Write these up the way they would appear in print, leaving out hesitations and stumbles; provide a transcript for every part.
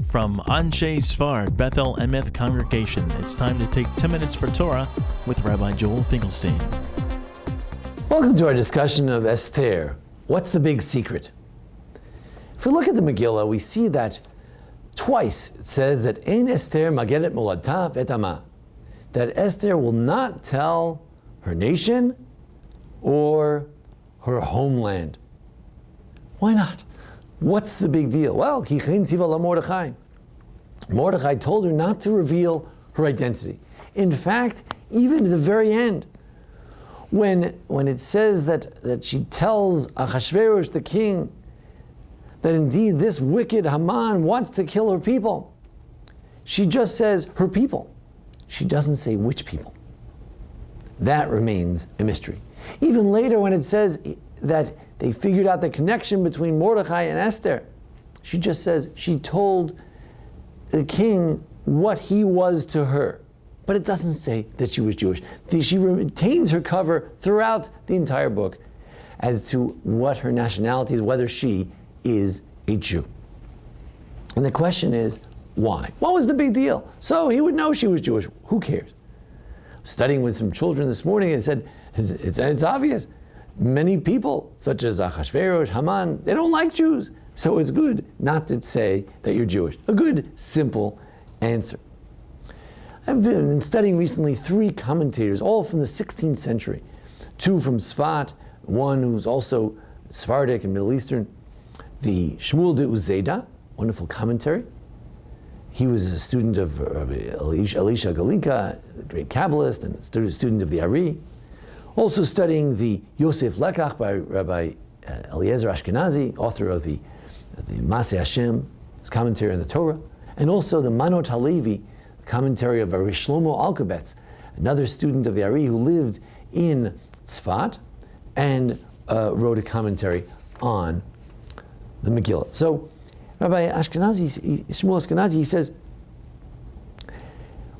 From Anshe Sfard Bethel Emeth Congregation, it's time to take 10 minutes for Torah with Rabbi Joel Finkelstein. Welcome to our discussion of Esther. What's the big secret? If we look at the Megillah, we see that twice it says that Ein Esther mageret moladta et ama, that Esther will not tell her nation or her homeland. Why not? What's the big deal? Well, ki chen tziva la Mordecai. Mordecai told her not to reveal her identity. In fact, even at the very end, when it says that she tells Achashverosh the king that indeed this wicked Haman wants to kill her people, she just says her people. She doesn't say which people. That remains a mystery. Even later when it says that they figured out the connection between Mordecai and Esther, she just says she told the king what he was to her. But it doesn't say that she was Jewish. She retains her cover throughout the entire book as to what her nationality is, whether she is a Jew. And the question is, why? What was the big deal? So he would know she was Jewish. Who cares? Studying with some children this morning, and said, it's obvious. Many people, such as Achashverosh, Haman, they don't like Jews. So it's good not to say that you're Jewish. A good, simple answer. I've been studying recently 3 commentators, all from the 16th century. 2 from Sfat, one who's also Sephardic and Middle Eastern. The Shmuel de Uzeda, wonderful commentary. He was a student of Rabbi Elisha Galinka, the great Kabbalist, and a student of the Ari. Also studying the Yosef Lekach by Rabbi Eliezer Ashkenazi, author of the Maseh Hashem, his commentary on the Torah, and also the Manot Halevi, commentary of Rabbi Shlomo Alkabetz, another student of the Ari who lived in Tzfat and wrote a commentary on the Megillah. So Rabbi Ashkenazi, Shmuel Ashkenazi, he says,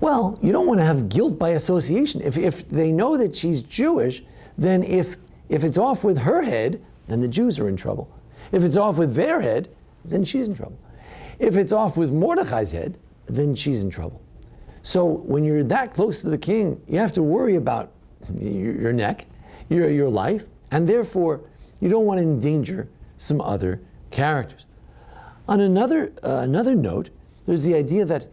well, you don't want to have guilt by association. If they know that she's Jewish, then if it's off with her head, then the Jews are in trouble. If it's off with their head, then she's in trouble. If it's off with Mordecai's head, then she's in trouble. So when you're that close to the king, you have to worry about your neck, your life, and therefore you don't want to endanger some other characters. On another note, there's the idea that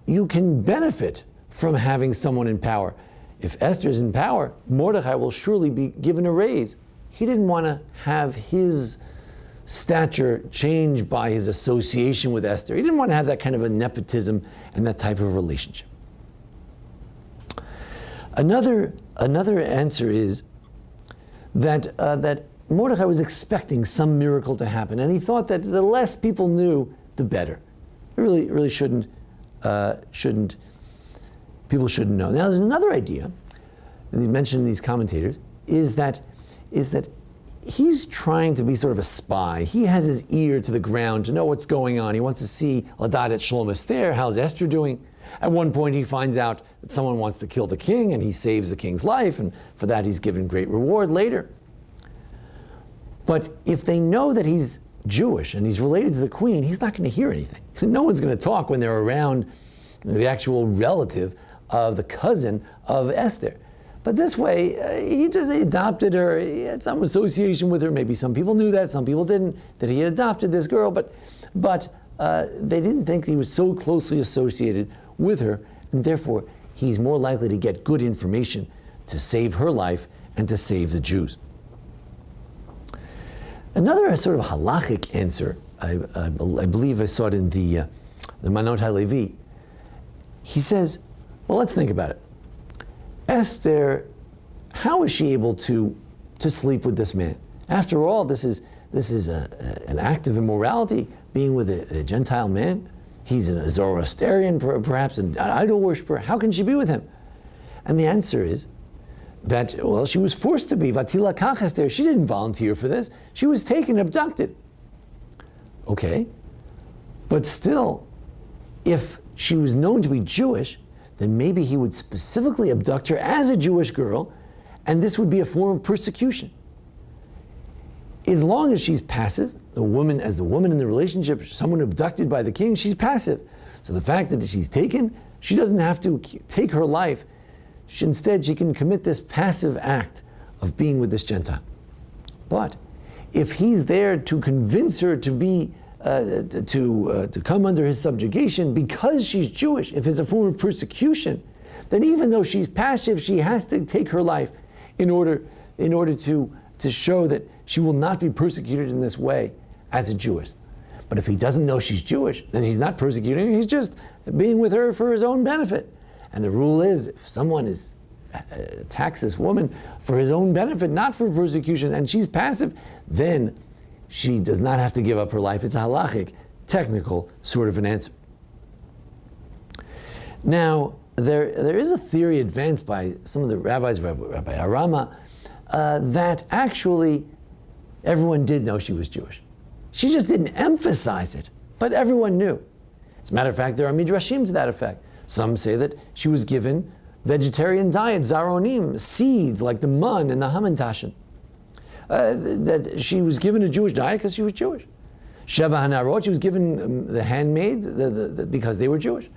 you can benefit from having someone in power. If Esther's in power, Mordecai will surely be given a raise. He didn't want to have his stature changed by his association with Esther. He didn't want to have that kind of a nepotism and that type of relationship. Another answer is that Mordecai was expecting some miracle to happen, and he thought that the less people knew, the better. It really shouldn't people shouldn't know. Now there's another idea, and he mentioned in these commentators, is that he's trying to be sort of a spy. He has his ear to the ground to know what's going on. He wants to see Ladat et Shalom Esther, how's Esther doing? At one point he finds out that someone wants to kill the king, and he saves the king's life, and for that he's given great reward later. But if they know that he's Jewish and he's related to the queen, he's not going to hear anything. No one's going to talk when they're around the actual relative of the cousin of Esther. But this way, he just adopted her. He had some association with her. Maybe some people knew that, some people didn't, that he had adopted this girl, but they didn't think he was so closely associated with her, and therefore he's more likely to get good information to save her life and to save the Jews. Another sort of halachic answer, I believe I saw it in the Manot HaLevi. He says, well, let's think about it. Esther, how is she able to sleep with this man? After all, this is an act of immorality, being with a Gentile man. He's a Zoroastrian, perhaps an idol worshiper. How can she be with him? And the answer is that, well, she was forced to be. Vatila kach Esther. She didn't volunteer for this. She was taken, abducted. Okay, but still, if she was known to be Jewish, then maybe he would specifically abduct her as a Jewish girl, and this would be a form of persecution. As long as she's passive the woman in the relationship, someone abducted by the king, she's passive. So the fact that she's taken, she doesn't have to take her life. Instead, she can commit this passive act of being with this Gentile. But if he's there to convince her to be to come under his subjugation because she's Jewish, if it's a form of persecution, then even though she's passive, she has to take her life in order to show that she will not be persecuted in this way as a Jewess. But if he doesn't know she's Jewish, then he's not persecuting her, he's just being with her for his own benefit. And the rule is, if someone attacks this woman for his own benefit, not for persecution, and she's passive, then she does not have to give up her life. It's a halachic, technical sort of an answer. Now, there is a theory advanced by some of the rabbis, Rabbi Rama, that actually everyone did know she was Jewish. She just didn't emphasize it, but everyone knew. As a matter of fact, there are midrashim to that effect. Some say that she was given vegetarian diet, zaronim, seeds like the mun and the hamantashen. That she was given a Jewish diet because she was Jewish. Sheva hanarot, she was given the handmaids because they were Jewish.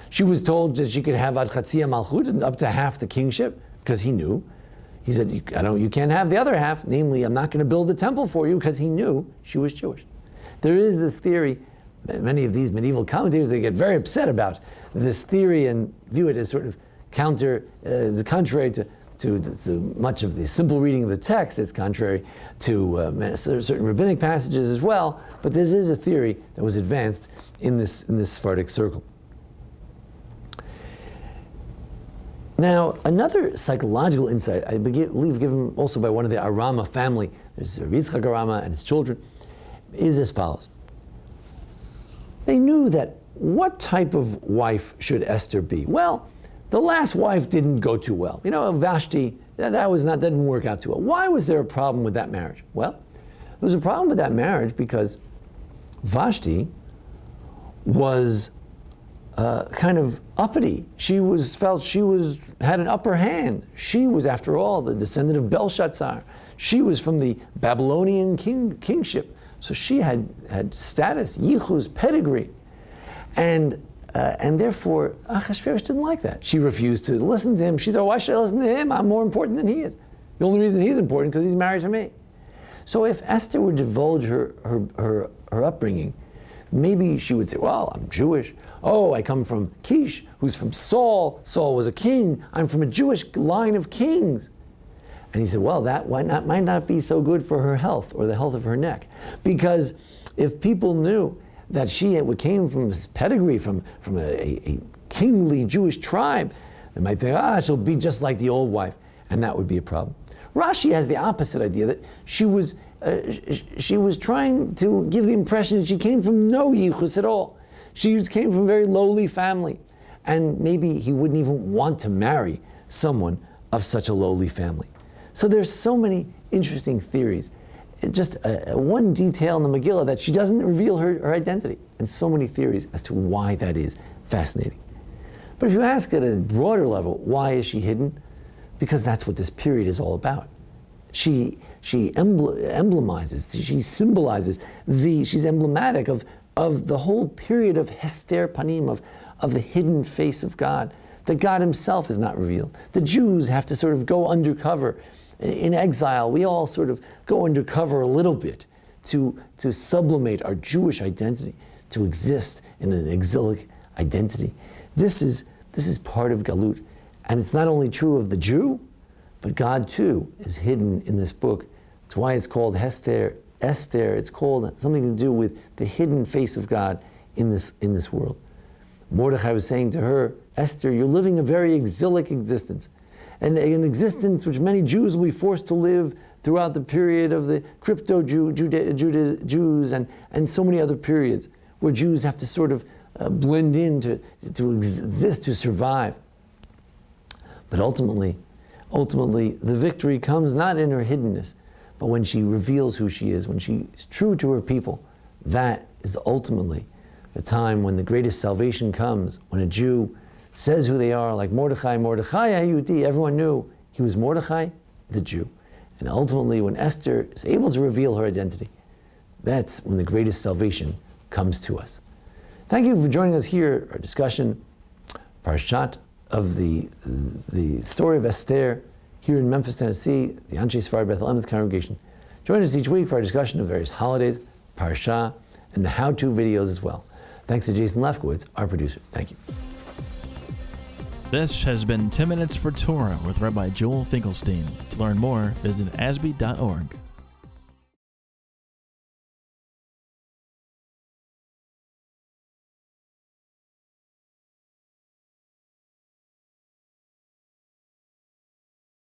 She was told that she could have ad chatzia malchut, up to half the kingship, because he knew. He said, you can't have the other half, namely, I'm not going to build a temple for you, because he knew she was Jewish. There is this theory, many of these medieval commentators, they get very upset about this theory and view it as sort of contrary to much of the simple reading of the text. It's contrary to certain rabbinic passages as well, but this is a theory that was advanced in this Sephardic circle. Now, another psychological insight, I believe given also by one of the Arama family, there's Rabbi Yitzchak Arama and his children, is as follows. They knew that what type of wife should Esther be? Well, the last wife didn't go too well. Vashti, that didn't work out too well. Why was there a problem with that marriage? Well, there was a problem with that marriage because Vashti was kind of uppity. She felt she had an upper hand. She was, after all, the descendant of Belshazzar. She was from the Babylonian kingship. So she had status, yichus, pedigree. And therefore, Achashverosh didn't like that. She refused to listen to him. She thought, why should I listen to him? I'm more important than he is. The only reason he's important because he's married to me. So if Esther would divulge her upbringing, maybe she would say, well, I'm Jewish. Oh, I come from Kish, who's from Saul. Saul was a king. I'm from a Jewish line of kings. And he said, well, that might not be so good for her health or the health of her neck. Because if people knew that she came from this pedigree, from a kingly Jewish tribe, they might think, she'll be just like the old wife. And that would be a problem. Rashi has the opposite idea, that she was trying to give the impression that she came from no yichus at all. She came from a very lowly family. And maybe he wouldn't even want to marry someone of such a lowly family. So there's so many interesting theories. Just one detail in the Megillah that she doesn't reveal her identity. And so many theories as to why that is. Fascinating. But if you ask at a broader level, why is she hidden? Because that's what this period is all about. She emblemizes, she symbolizes, she's emblematic of the whole period of Hester Panim, of the hidden face of God, that God himself is not revealed. The Jews have to sort of go undercover. In exile, we all sort of go undercover a little bit to sublimate our Jewish identity, to exist in an exilic identity. This is part of Galut. And it's not only true of the Jew, but God too is hidden in this book. That's why it's called Esther. It's called something to do with the hidden face of God in this world. Mordecai was saying to her, Esther, you're living a very exilic existence. And an existence which many Jews will be forced to live throughout the period of the crypto-Jews and so many other periods where Jews have to sort of blend in to exist, to survive. But ultimately, the victory comes not in her hiddenness, but when she reveals who she is, when she's true to her people. That is ultimately the time when the greatest salvation comes, when a Jew says who they are, like Mordecai Hayudi. Everyone knew he was Mordecai, the Jew. And ultimately, when Esther is able to reveal her identity, That's when the greatest salvation comes to us. Thank you for joining us here, our discussion, Parshat of the story of Esther here in Memphis, Tennessee, the Anshe Sfard Bethel Emeth congregation. Join us each week for our discussion of various holidays, Parsha, and the how-to videos as well. Thanks to Jason Lefkowitz, our producer. Thank you. This has been 10 Minutes for Torah with Rabbi Joel Finkelstein. To learn more, visit ASBEE.org.